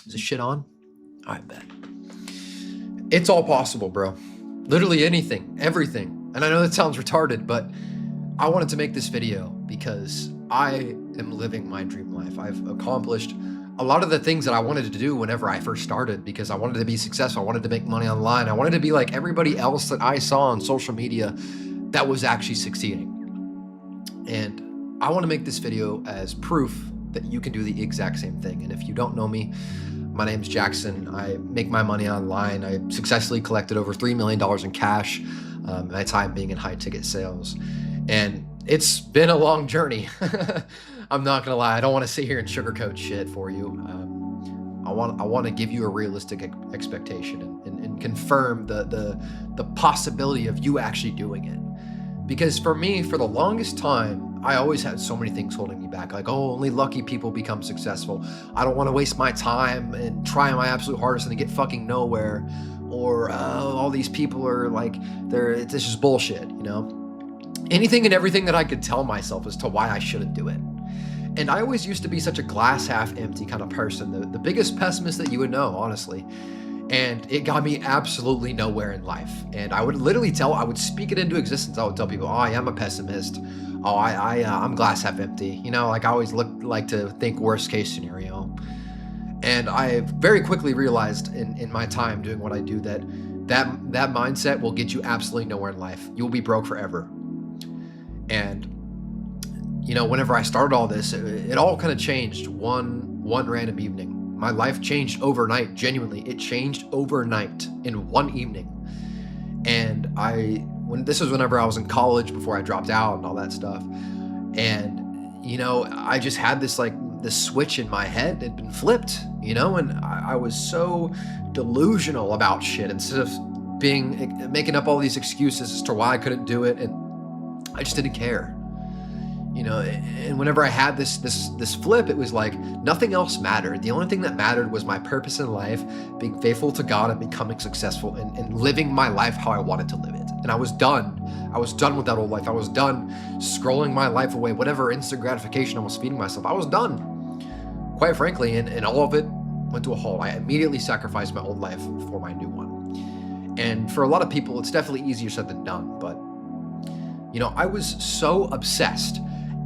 Is this shit on? I bet. It's all possible, bro. Literally anything, everything. And I know that sounds retarded, but I wanted to make this video because I am living my dream life. I've accomplished a lot of the things that I wanted to do whenever I first started because I wanted to be successful. I wanted to make money online. I wanted to be like everybody else that I saw on social media that was actually succeeding. And I want to make this video as proof that you can do the exact same thing. And if you don't know me, my name's Jackson. I make my money online. I successfully collected over $3 million in cash, my time being in high ticket sales. And it's been a long journey. I'm not gonna lie. I don't want to sit here and sugarcoat shit for you. I want to give you a realistic expectation and confirm the possibility of you actually doing it. Because for me, for the longest time, I always had so many things holding me back. Like, oh, only lucky people become successful. I don't want to waste my time and try my absolute hardest and get fucking nowhere. Or all these people are like, it's just bullshit, you know? Anything and everything that I could tell myself as to why I shouldn't do it. And I always used to be such a glass half empty kind of person, the biggest pessimist that you would know, honestly. And it got me absolutely nowhere in life. And I would literally I would speak it into existence. I would tell people, oh, I am a pessimist. Oh, I'm glass half empty. You know, like I always like to think worst case scenario. And I very quickly realized in my time doing what I do that mindset will get you absolutely nowhere in life. You'll be broke forever. And, you know, whenever I started all this, it all kind of changed one random evening. My life changed overnight, genuinely. It changed overnight in one evening. And this was whenever I was in college before I dropped out and all that stuff. And, you know, I just had this switch in my head. It had been flipped, you know, and I was so delusional about shit instead of making up all these excuses as to why I couldn't do it. And I just didn't care. You know, and whenever I had this flip, it was like nothing else mattered. The only thing that mattered was my purpose in life, being faithful to God and becoming successful and living my life how I wanted to live it. And I was done. I was done with that old life. I was done scrolling my life away, whatever instant gratification I was feeding myself. I was done, quite frankly, and all of it went to a halt. I immediately sacrificed my old life for my new one. And for a lot of people, it's definitely easier said than done. But, you know, I was so obsessed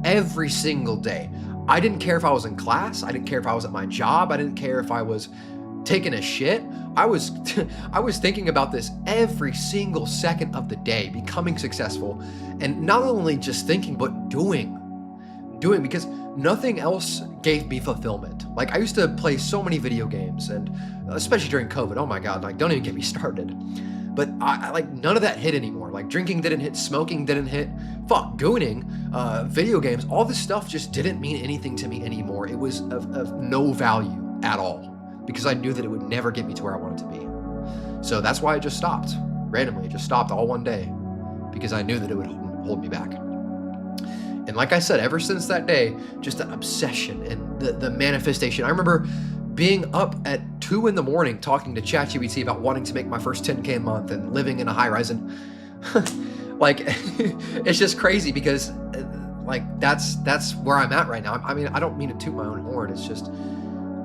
every single day. I didn't care if I was in class. I didn't care if I was at my job. I didn't care if I was taking a shit. I was thinking about this every single second of the day, becoming successful, and not only just thinking, but doing, because nothing else gave me fulfillment. Like I used to play so many video games, and especially during COVID, oh my God, like don't even get me started. But I like none of that hit anymore. Like drinking didn't hit, smoking didn't hit, gooning, video games, all this stuff just didn't mean anything to me anymore. It was of no value at all because I knew that it would never get me to where I wanted to be. So that's why I just stopped randomly. It just stopped all one day because I knew that it would hold me back. And like I said, ever since that day, just the obsession and the manifestation. I remember being up at 2 a.m. talking to ChatGPT about wanting to make my first 10K a month and living in a high rise. And like, it's just crazy because like, that's where I'm at right now. I mean, I don't mean to toot my own horn. It's just,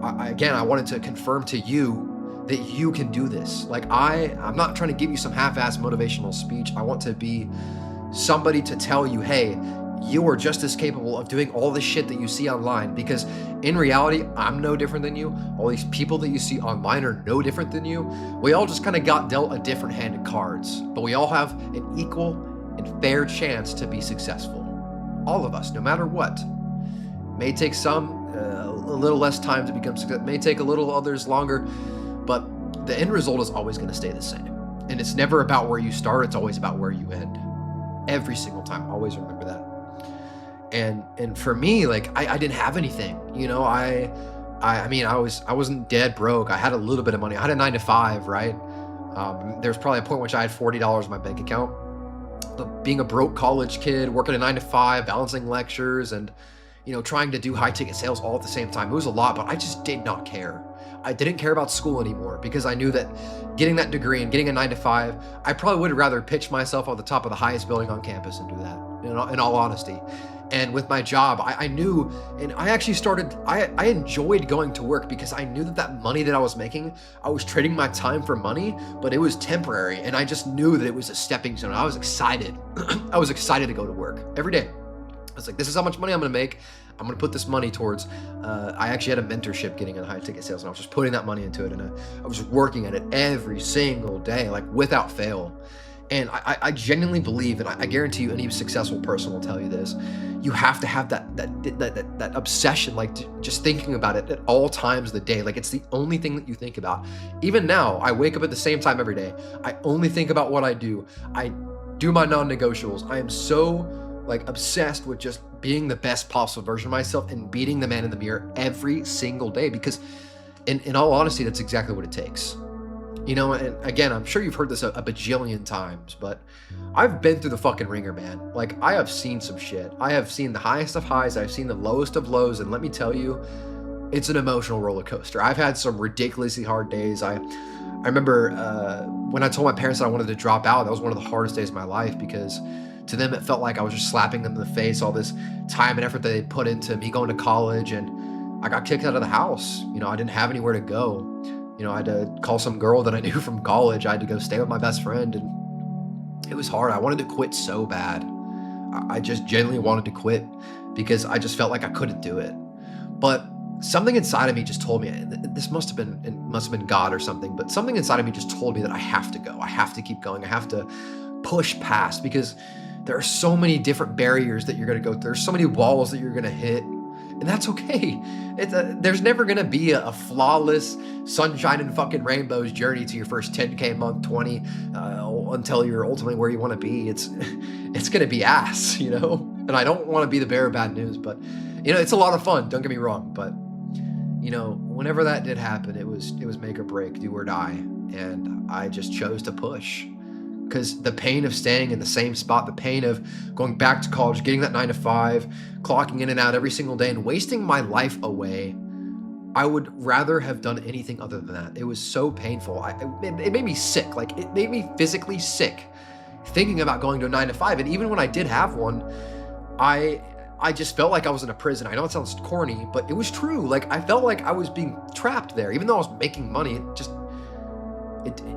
I wanted to confirm to you that you can do this. Like I'm not trying to give you some half-assed motivational speech. I want to be somebody to tell you, hey, you are just as capable of doing all the shit that you see online, because in reality, I'm no different than you. All these people that you see online are no different than you. We all just kind of got dealt a different hand of cards, but we all have an equal and fair chance to be successful. All of us, no matter what. May take some a little less time to become successful, may take a little others longer, but the end result is always going to stay the same. And it's never about where you start, it's always about where you end. Every single time, always remember that. And for me, like I didn't have anything, you know. I mean, I wasn't dead broke. I had a little bit of money. I had a 9-to-5, right? There's probably a point in which I had $40 in my bank account. But being a broke college kid, working a 9-to-5, balancing lectures, and you know, trying to do high ticket sales all at the same time, it was a lot. But I just did not care. I didn't care about school anymore because I knew that getting that degree and getting a 9 to 5, I probably would rather pitch myself on the top of the highest building on campus and do that, in all honesty. And with my job, I knew, and I actually started, I enjoyed going to work because I knew that that money that I was making, I was trading my time for money, but it was temporary. And I just knew that it was a stepping stone. I was excited. I was excited to go to work every day. I was like, this is how much money I'm going to make. I'm going to put this money towards, I actually had a mentorship getting in high ticket sales, and I was just putting that money into it. And I was working at it every single day, like without fail. And I genuinely believe, and I guarantee you any successful person will tell you this, you have to have that obsession, like just thinking about it at all times of the day. Like it's the only thing that you think about. Even now, I wake up at the same time every day. I only think about what I do. I do my non-negotiables. I am so like obsessed with just being the best possible version of myself and beating the man in the mirror every single day, because in all honesty, that's exactly what it takes. And again, I'm sure you've heard this a bajillion times, but I've been through the fucking ringer, man. Like, I have seen some shit. I have seen the highest of highs. I've seen the lowest of lows. And let me tell you, it's an emotional roller coaster. I've had some ridiculously hard days. I remember when I told my parents that I wanted to drop out, that was one of the hardest days of my life, because to them, it felt like I was just slapping them in the face, all this time and effort that they put into me going to college. And I got kicked out of the house. I didn't have anywhere to go. I had to call some girl that I knew from college. I had to go stay with my best friend, and it was hard. I wanted to quit so bad. I just genuinely wanted to quit because I just felt like I couldn't do it. But something inside of me just told me, this must have been God or something, but something inside of me just told me that I have to go. I have to keep going. I have to push past, because there are so many different barriers that you're going to go through. There's so many walls that you're going to hit. And that's okay. There's never going to be a flawless sunshine and fucking rainbows journey to your first 10K a month, 20, until you're ultimately where you want to be. It's going to be ass, and I don't want to be the bearer of bad news, but it's a lot of fun. Don't get me wrong. But, whenever that did happen, it was make or break, do or die. And I just chose to push. Because the pain of staying in the same spot, the pain of going back to college, getting that 9 to 5, clocking in and out every single day and wasting my life away, I would rather have done anything other than that. It was so painful. It made me sick. Like, it made me physically sick thinking about going to a 9 to 5. And even when I did have one, I just felt like I was in a prison. I know it sounds corny, but it was true. Like, I felt like I was being trapped there. Even though I was making money,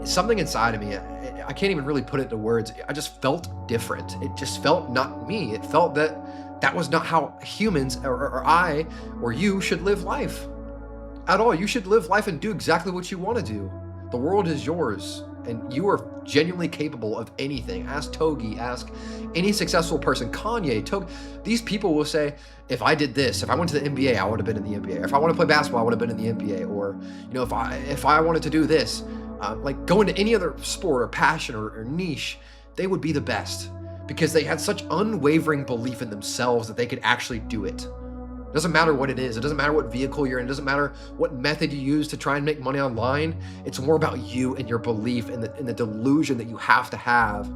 something inside of me, I can't even really put it into words. I just felt different. It just felt not me. It felt that was not how humans or I or you should live life at all. You should live life and do exactly what you want to do. The world is yours, and you are genuinely capable of anything. Ask Togi, ask any successful person, Kanye, Togi. These people will say, if I did this, if I went to the NBA, I would have been in the NBA. If I want to play basketball, I would have been in the NBA. Or, if I wanted to do this, like go into any other sport or passion or niche, they would be the best because they had such unwavering belief in themselves that they could actually do it. It doesn't matter what it is. It doesn't matter what vehicle you're in. It doesn't matter what method you use to try and make money online. It's more about you and your belief and the delusion that you have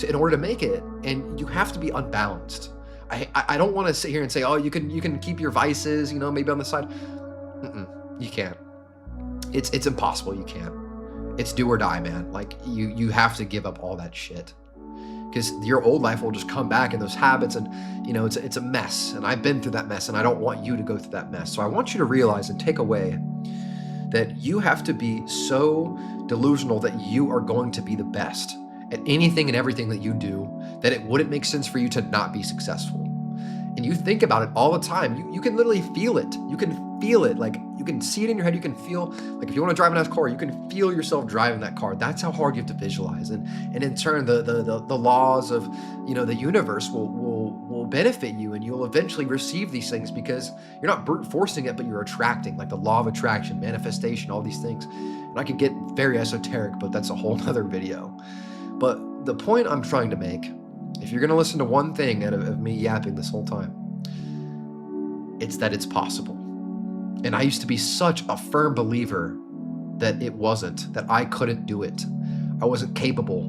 in order to make it. And you have to be unbalanced. I don't want to sit here and say, oh, you can keep your vices, maybe on the side. You can't. It's impossible. You can't. It's do or die, man. Like, you have to give up all that shit, because your old life will just come back in those habits, and it's a mess. And I've been through that mess, and I don't want you to go through that mess. So I want you to realize and take away that you have to be so delusional that you are going to be the best at anything and everything that you do, that it wouldn't make sense for you to not be successful. And you think about it all the time. You can literally feel it. You can feel it. Like, you can see it in your head. You can feel, like, if you want to drive a nice car, you can feel yourself driving that car. That's how hard you have to visualize. And in turn, the laws of, the universe will benefit you, and you'll eventually receive these things because you're not brute forcing it, but you're attracting, like the law of attraction, manifestation, all these things. And I could get very esoteric, but that's a whole nother video. But the point I'm trying to make, if you're going to listen to one thing out of me yapping this whole time, it's that it's possible. And I used to be such a firm believer that it wasn't, that I couldn't do it. I wasn't capable.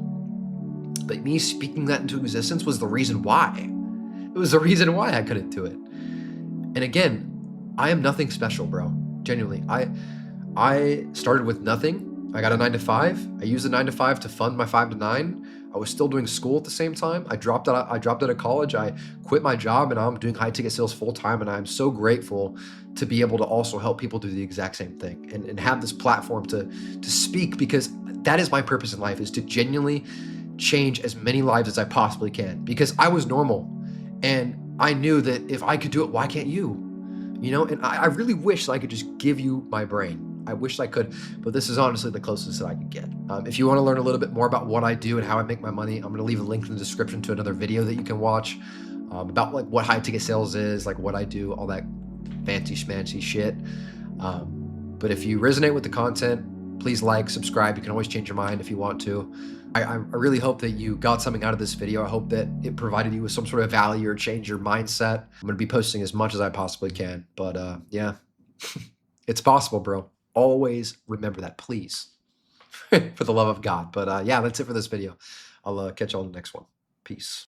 But me speaking that into existence was the reason why. It was the reason why I couldn't do it. And again, I am nothing special, bro. Genuinely. I started with nothing. I got a 9 to 5. I used the 9 to 5 to fund my 5 to 9. I was still doing school at the same time. I dropped out of college. I quit my job and I'm doing high ticket sales full time. And I'm so grateful to be able to also help people do the exact same thing and have this platform to speak, because that is my purpose in life, is to genuinely change as many lives as I possibly can, because I was normal and I knew that if I could do it, why can't you? And I really wish I could just give you my brain. I wish I could, but this is honestly the closest that I could get. If you want to learn a little bit more about what I do and how I make my money, I'm going to leave a link in the description to another video that you can watch about like what high ticket sales is, like what I do, all that fancy schmancy shit. But if you resonate with the content, please like, subscribe. You can always change your mind if you want to. I really hope that you got something out of this video. I hope that it provided you with some sort of value or change your mindset. I'm going to be posting as much as I possibly can. But yeah, it's possible, bro. Always remember that, please, for the love of God. But yeah, that's it for this video. I'll catch you all in the next one. Peace.